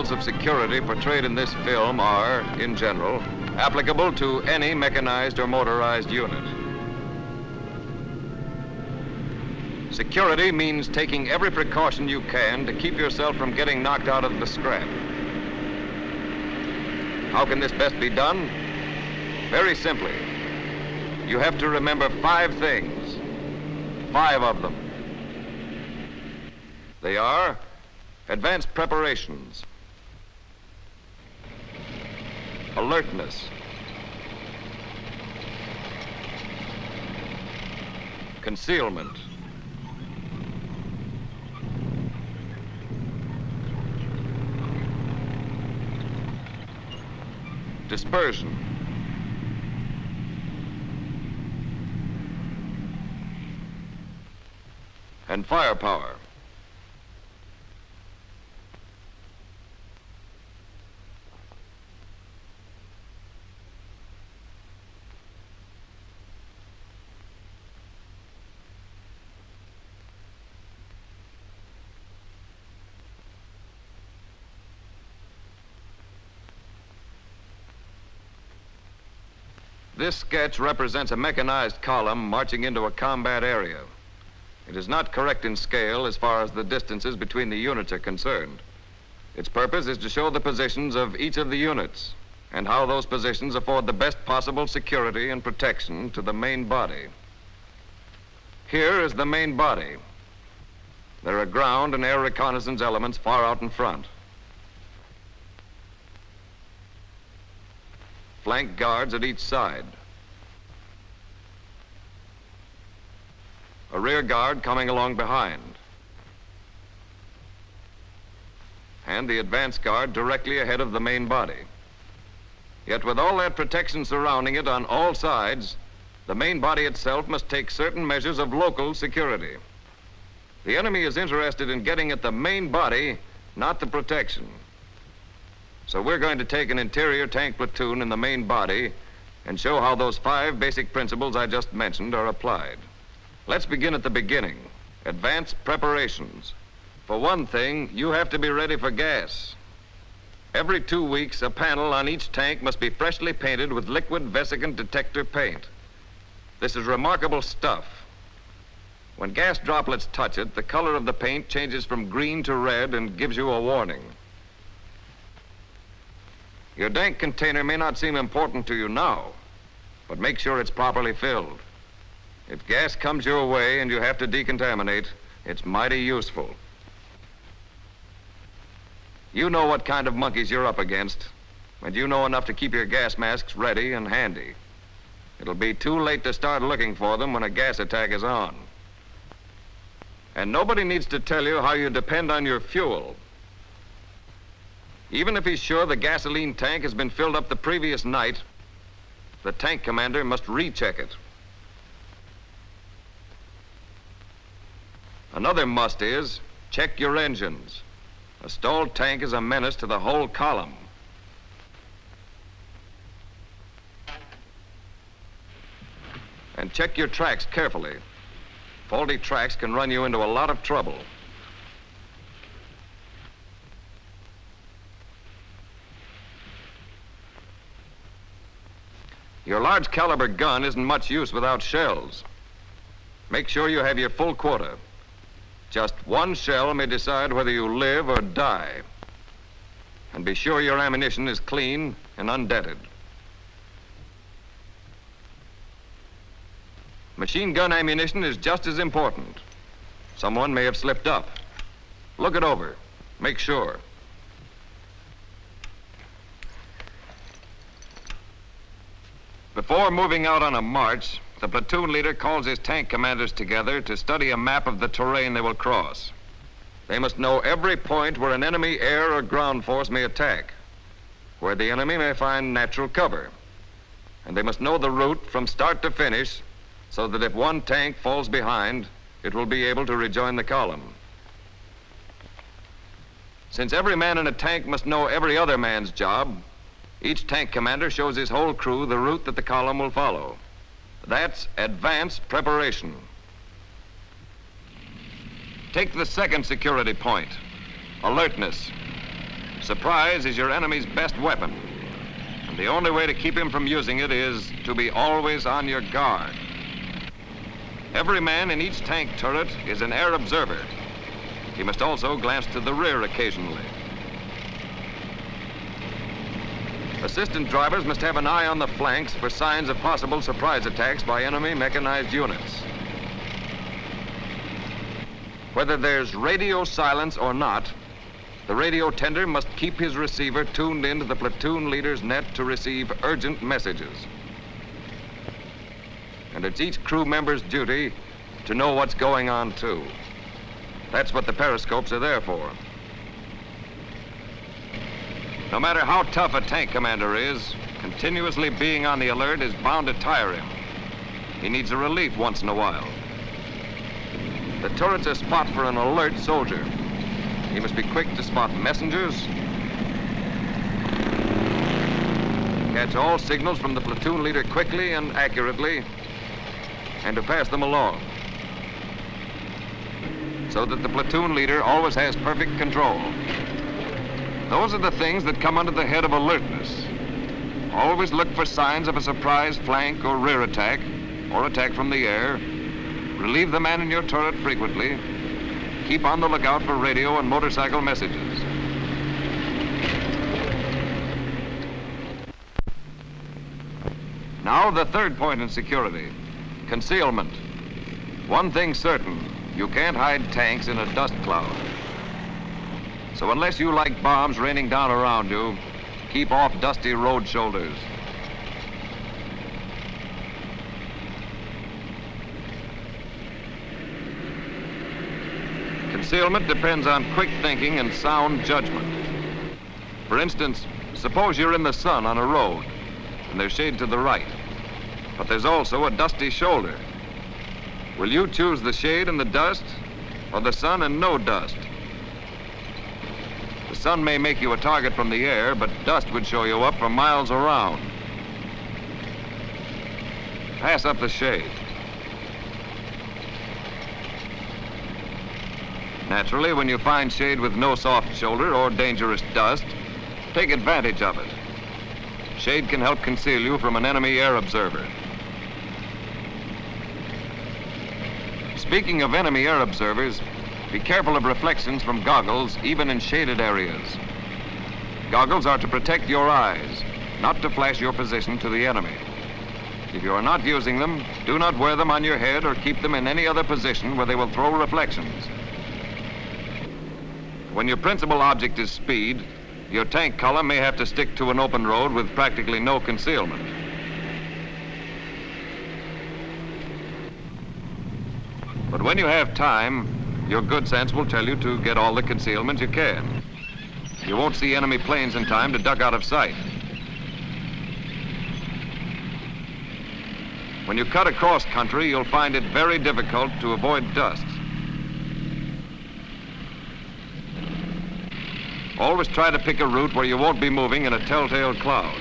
principles of security portrayed in this film are, in general, applicable to any mechanized or motorized unit. Security means taking every precaution you can to keep yourself from getting knocked out of the scrap. How can this best be done? Very simply. You have to remember 5 things. 5 of them. They are advanced preparations, alertness, concealment, dispersion, and firepower. This sketch represents a mechanized column marching into a combat area. It is not correct in scale as far as the distances between the units are concerned. Its purpose is to show the positions of each of the units and how those positions afford the best possible security and protection to the main body. Here is the main body. There are ground and air reconnaissance elements far out in front. Flank guards at each side. A rear guard coming along behind. And the advance guard directly ahead of the main body. Yet with all that protection surrounding it on all sides, the main body itself must take certain measures of local security. The enemy is interested in getting at the main body, not the protection. So we're going to take an interior tank platoon in the main body and show how those 5 basic principles I just mentioned are applied. Let's begin at the beginning. Advanced preparations. For one thing, you have to be ready for gas. Every 2 weeks, a panel on each tank must be freshly painted with liquid vesicant detector paint. This is remarkable stuff. When gas droplets touch it, the color of the paint changes from green to red and gives you a warning. Your tank container may not seem important to you now, but make sure it's properly filled. If gas comes your way and you have to decontaminate, it's mighty useful. You know what kind of monkeys you're up against, and you know enough to keep your gas masks ready and handy. It'll be too late to start looking for them when a gas attack is on. And nobody needs to tell you how you depend on your fuel. Even if he's sure the gasoline tank has been filled up the previous night, the tank commander must recheck it. Another must is check your engines. A stalled tank is a menace to the whole column. And check your tracks carefully. Faulty tracks can run you into a lot of trouble. Your large caliber gun isn't much use without shells. Make sure you have your full quota. Just one shell may decide whether you live or die. And be sure your ammunition is clean and undented. Machine gun ammunition is just as important. Someone may have slipped up. Look it over. Make sure. Before moving out on a march, the platoon leader calls his tank commanders together to study a map of the terrain they will cross. They must know every point where an enemy air or ground force may attack, where the enemy may find natural cover. And they must know the route from start to finish so that if one tank falls behind, it will be able to rejoin the column. Since every man in a tank must know every other man's job, each tank commander shows his whole crew the route that the column will follow. That's advanced preparation. Take the second security point, alertness. Surprise is your enemy's best weapon, and the only way to keep him from using it is to be always on your guard. Every man in each tank turret is an air observer. He must also glance to the rear occasionally. Assistant drivers must have an eye on the flanks for signs of possible surprise attacks by enemy mechanized units. Whether there's radio silence or not, the radio tender must keep his receiver tuned into the platoon leader's net to receive urgent messages. And it's each crew member's duty to know what's going on, too. That's what the periscopes are there for. No matter how tough a tank commander is, continuously being on the alert is bound to tire him. He needs a relief once in a while. The turret's a spot for an alert soldier. He must be quick to spot messengers, catch all signals from the platoon leader quickly and accurately, and to pass them along, so that the platoon leader always has perfect control. Those are the things that come under the head of alertness. Always look for signs of a surprise flank or rear attack, or attack from the air. Relieve the man in your turret frequently. Keep on the lookout for radio and motorcycle messages. Now the third point in security, concealment. One thing certain, you can't hide tanks in a dust cloud. So unless you like bombs raining down around you, keep off dusty road shoulders. Concealment depends on quick thinking and sound judgment. For instance, suppose you're in the sun on a road, and there's shade to the right, but there's also a dusty shoulder. Will you choose the shade and the dust, or the sun and no dust? The sun may make you a target from the air, but dust would show you up for miles around. Pass up the shade. Naturally, when you find shade with no soft shoulder or dangerous dust, take advantage of it. Shade can help conceal you from an enemy air observer. Speaking of enemy air observers, be careful of reflections from goggles, even in shaded areas. Goggles are to protect your eyes, not to flash your position to the enemy. If you are not using them, do not wear them on your head or keep them in any other position where they will throw reflections. When your principal object is speed, your tank column may have to stick to an open road with practically no concealment. But when you have time, your good sense will tell you to get all the concealment you can. You won't see enemy planes in time to duck out of sight. When you cut across country, you'll find it very difficult to avoid dust. Always try to pick a route where you won't be moving in a telltale cloud.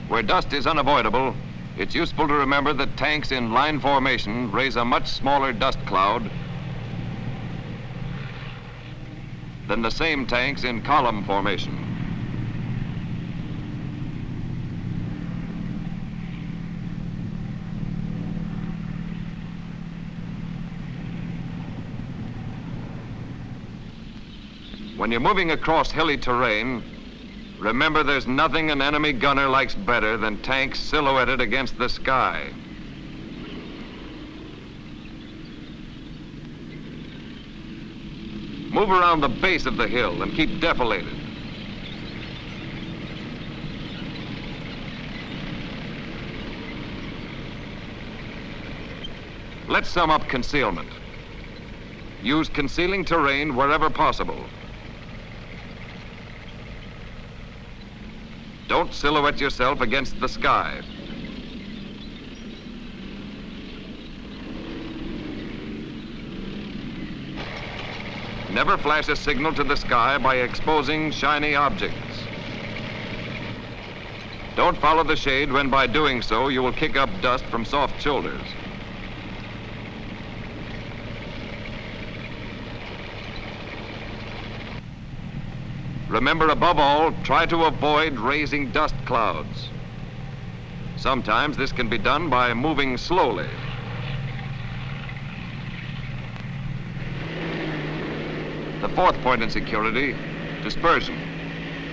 Where dust is unavoidable, it's useful to remember that tanks in line formation raise a much smaller dust cloud than the same tanks in column formation. When you're moving across hilly terrain, remember there's nothing an enemy gunner likes better than tanks silhouetted against the sky. Move around the base of the hill and keep defilated. Let's sum up concealment. Use concealing terrain wherever possible. Don't silhouette yourself against the sky. Never flash a signal to the sky by exposing shiny objects. Don't follow the shade when by doing so you will kick up dust from soft shoulders. Remember, above all, try to avoid raising dust clouds. Sometimes this can be done by moving slowly. The fourth point in security, dispersion.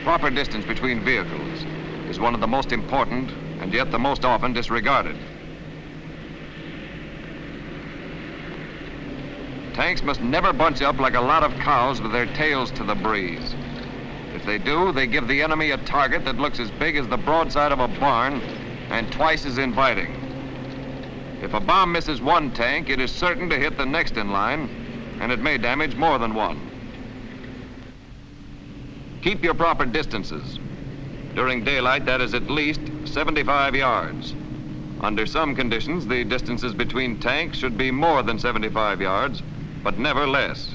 Proper distance between vehicles is one of the most important and yet the most often disregarded. Tanks must never bunch up like a lot of cows with their tails to the breeze. If they do, they give the enemy a target that looks as big as the broadside of a barn and twice as inviting. If a bomb misses one tank, it is certain to hit the next in line, and it may damage more than one. Keep your proper distances. During daylight, that is at least 75 yards. Under some conditions, the distances between tanks should be more than 75 yards, but never less.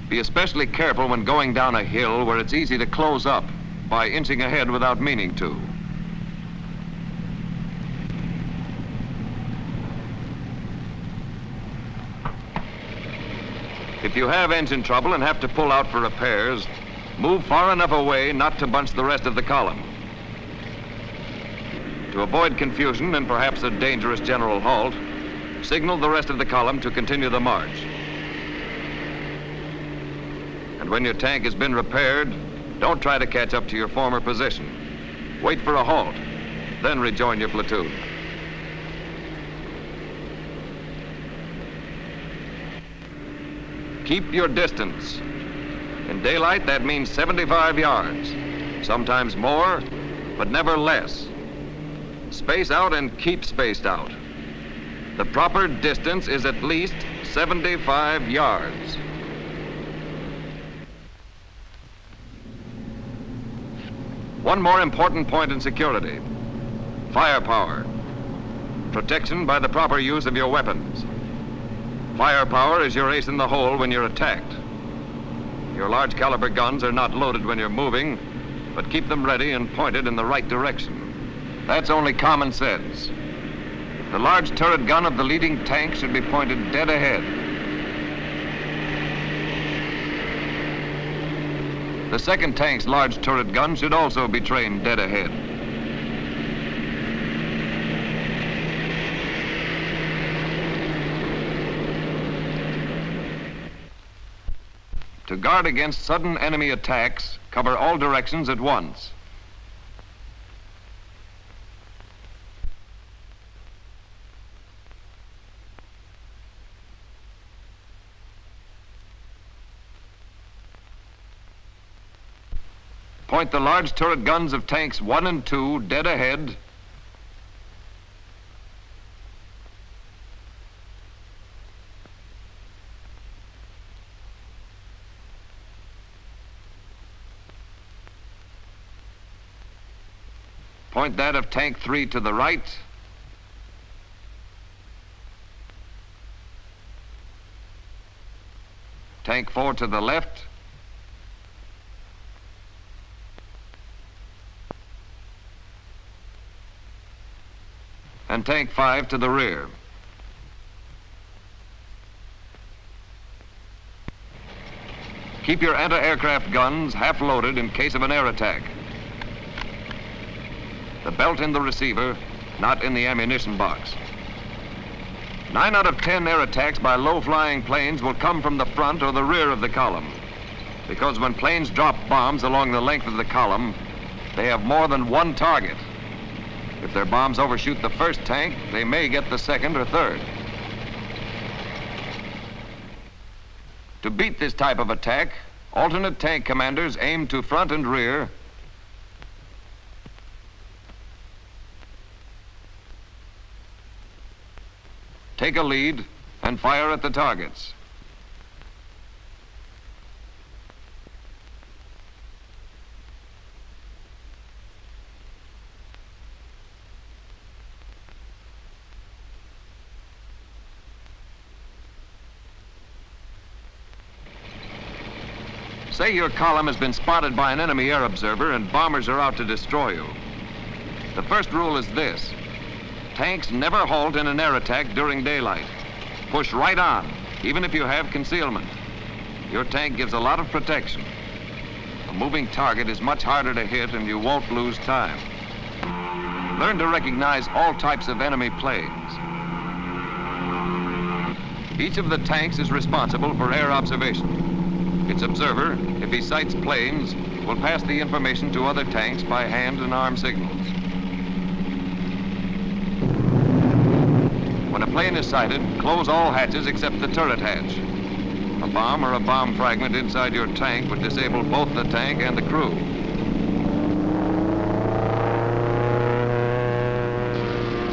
Be especially careful when going down a hill where it's easy to close up by inching ahead without meaning to. If you have engine trouble and have to pull out for repairs, move far enough away not to bunch the rest of the column. To avoid confusion and perhaps a dangerous general halt, signal the rest of the column to continue the march. And when your tank has been repaired, don't try to catch up to your former position. Wait for a halt, then rejoin your platoon. Keep your distance. In daylight, that means 75 yards. Sometimes more, but never less. Space out and keep spaced out. The proper distance is at least 75 yards. One more important point in security: firepower. Protection by the proper use of your weapons. Firepower is your ace in the hole when you're attacked. Your large caliber guns are not loaded when you're moving, but keep them ready and pointed in the right direction. That's only common sense. The large turret gun of the leading tank should be pointed dead ahead. The second tank's large turret gun should also be trained dead ahead. To guard against sudden enemy attacks, cover all directions at once. Point the large turret guns of tanks 1 and 2 dead ahead. Point that of tank 3 to the right. Tank 4 to the left. And tank 5 to the rear. Keep your anti-aircraft guns half loaded in case of an air attack. The belt in the receiver, not in the ammunition box. 9 out of 10 air attacks by low-flying planes will come from the front or the rear of the column, because when planes drop bombs along the length of the column, they have more than one target. If their bombs overshoot the first tank, they may get the second or third. To beat this type of attack, alternate tank commanders aim to front and rear, take a lead, and fire at the targets. Say your column has been spotted by an enemy air observer and bombers are out to destroy you. The first rule is this: tanks never halt in an air attack during daylight. Push right on, even if you have concealment. Your tank gives a lot of protection. A moving target is much harder to hit and you won't lose time. Learn to recognize all types of enemy planes. Each of the tanks is responsible for air observation. Its observer, if he sights planes, will pass the information to other tanks by hand and arm signals. When a plane is sighted, close all hatches except the turret hatch. A bomb or a bomb fragment inside your tank would disable both the tank and the crew.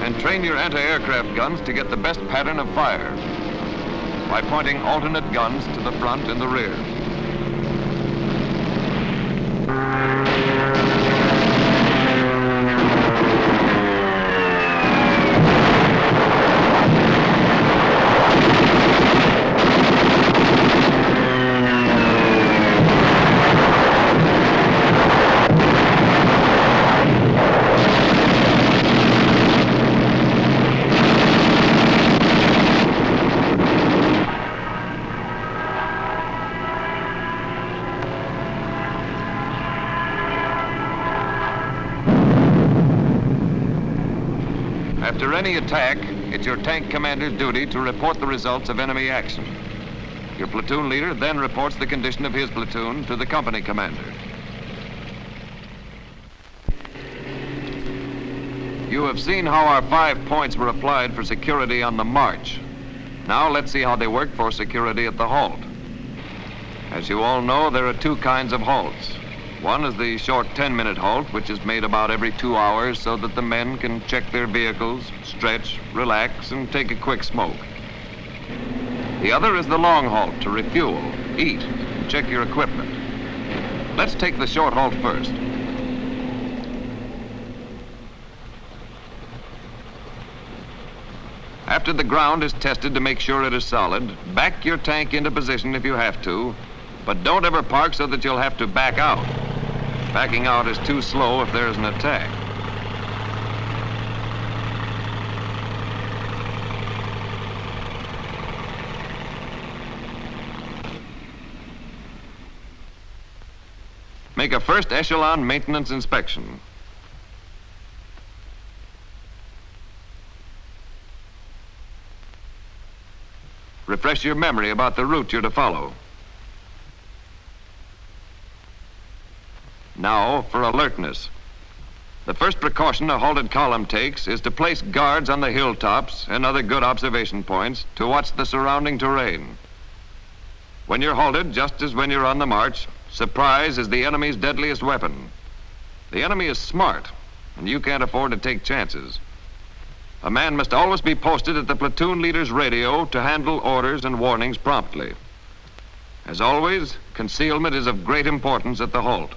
And train your anti-aircraft guns to get the best pattern of fire by pointing alternate guns to the front and the rear. After any attack, it's your tank commander's duty to report the results of enemy action. Your platoon leader then reports the condition of his platoon to the company commander. You have seen how our 5 points were applied for security on the march. Now let's see how they work for security at the halt. As you all know, there are 2 kinds of halts. One is the short 10-minute halt, which is made about every 2 hours so that the men can check their vehicles, stretch, relax, and take a quick smoke. The other is the long halt to refuel, eat, and check your equipment. Let's take the short halt first. After the ground is tested to make sure it is solid, back your tank into position if you have to, but don't ever park so that you'll have to back out. Backing out is too slow if there's an attack. Make a first echelon maintenance inspection. Refresh your memory about the route you're to follow. Now for alertness. The first precaution a halted column takes is to place guards on the hilltops and other good observation points to watch the surrounding terrain. When you're halted, just as when you're on the march, surprise is the enemy's deadliest weapon. The enemy is smart, and you can't afford to take chances. A man must always be posted at the platoon leader's radio to handle orders and warnings promptly. As always, concealment is of great importance at the halt.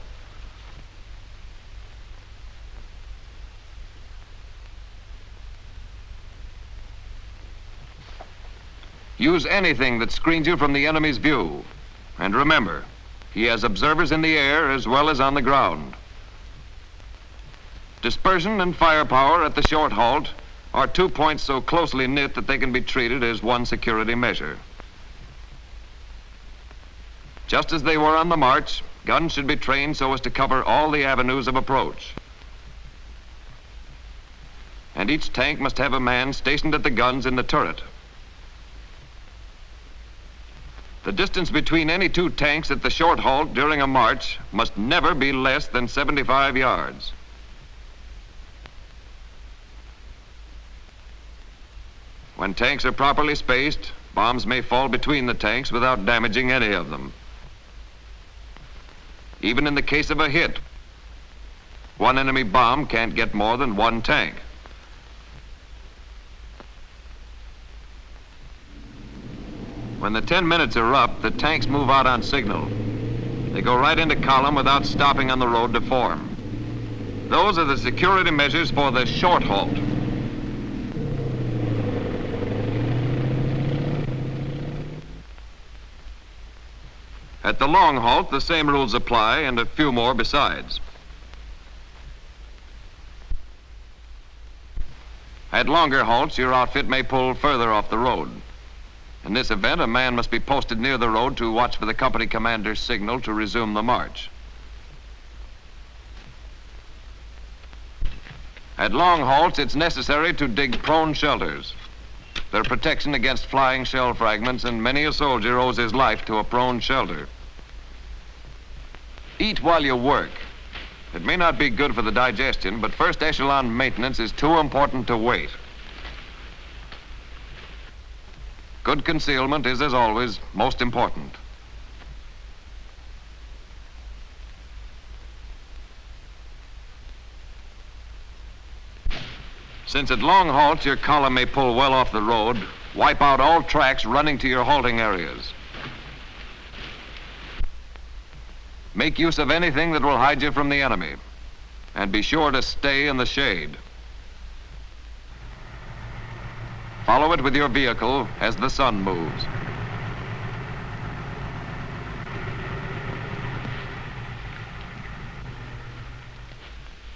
Use anything that screens you from the enemy's view. And remember, he has observers in the air as well as on the ground. Dispersion and firepower at the short halt are 2 points so closely knit that they can be treated as one security measure. Just as they were on the march, guns should be trained so as to cover all the avenues of approach. And each tank must have a man stationed at the guns in the turret. The distance between any 2 tanks at the short halt during a march must never be less than 75 yards. When tanks are properly spaced, bombs may fall between the tanks without damaging any of them. Even in the case of a hit, one enemy bomb can't get more than 1 tank. When the 10 minutes are up, the tanks move out on signal. They go right into column without stopping on the road to form. Those are the security measures for the short halt. At the long halt, the same rules apply and a few more besides. At longer halts, your outfit may pull further off the road. In this event, a man must be posted near the road to watch for the company commander's signal to resume the march. At long halts, it's necessary to dig prone shelters. They're protection against flying shell fragments, and many a soldier owes his life to a prone shelter. Eat while you work. It may not be good for the digestion, but first echelon maintenance is too important to wait. Good concealment is, as always, most important. Since at long halts your column may pull well off the road, wipe out all tracks running to your halting areas. Make use of anything that will hide you from the enemy, and be sure to stay in the shade. Follow it with your vehicle as the sun moves.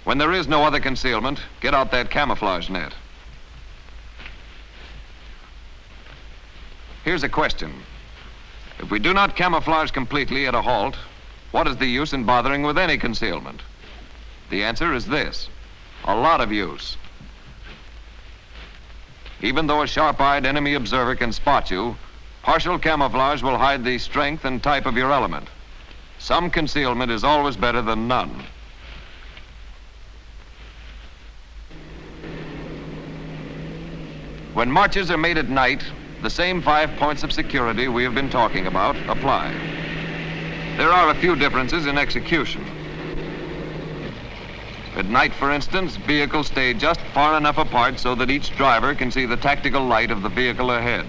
When there is no other concealment, get out that camouflage net. Here's a question. If we do not camouflage completely at a halt, what is the use in bothering with any concealment? The answer is this: a lot of use. Even though a sharp-eyed enemy observer can spot you, partial camouflage will hide the strength and type of your element. Some concealment is always better than none. When marches are made at night, the same 5 points of security we have been talking about apply. There are a few differences in execution. At night, for instance, vehicles stay just far enough apart so that each driver can see the tactical light of the vehicle ahead.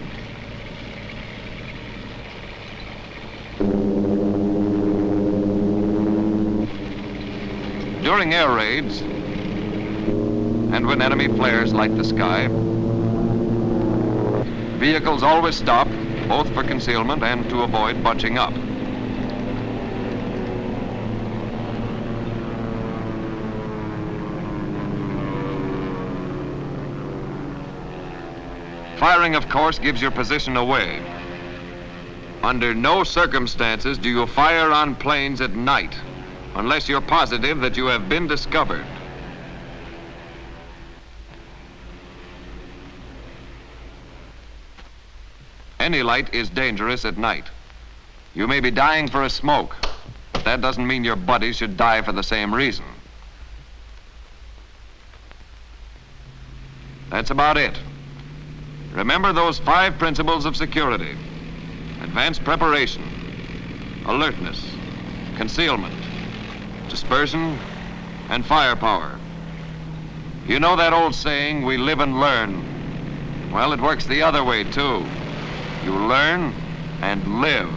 During air raids, and when enemy flares light the sky, vehicles always stop, both for concealment and to avoid bunching up. Firing, of course, gives your position away. Under no circumstances do you fire on planes at night, unless you're positive that you have been discovered. Any light is dangerous at night. You may be dying for a smoke, but that doesn't mean your buddies should die for the same reason. That's about it. Remember those 5 principles of security: advanced preparation, alertness, concealment, dispersion, and firepower. You know that old saying, we live and learn? Well, it works the other way, too. You learn and live.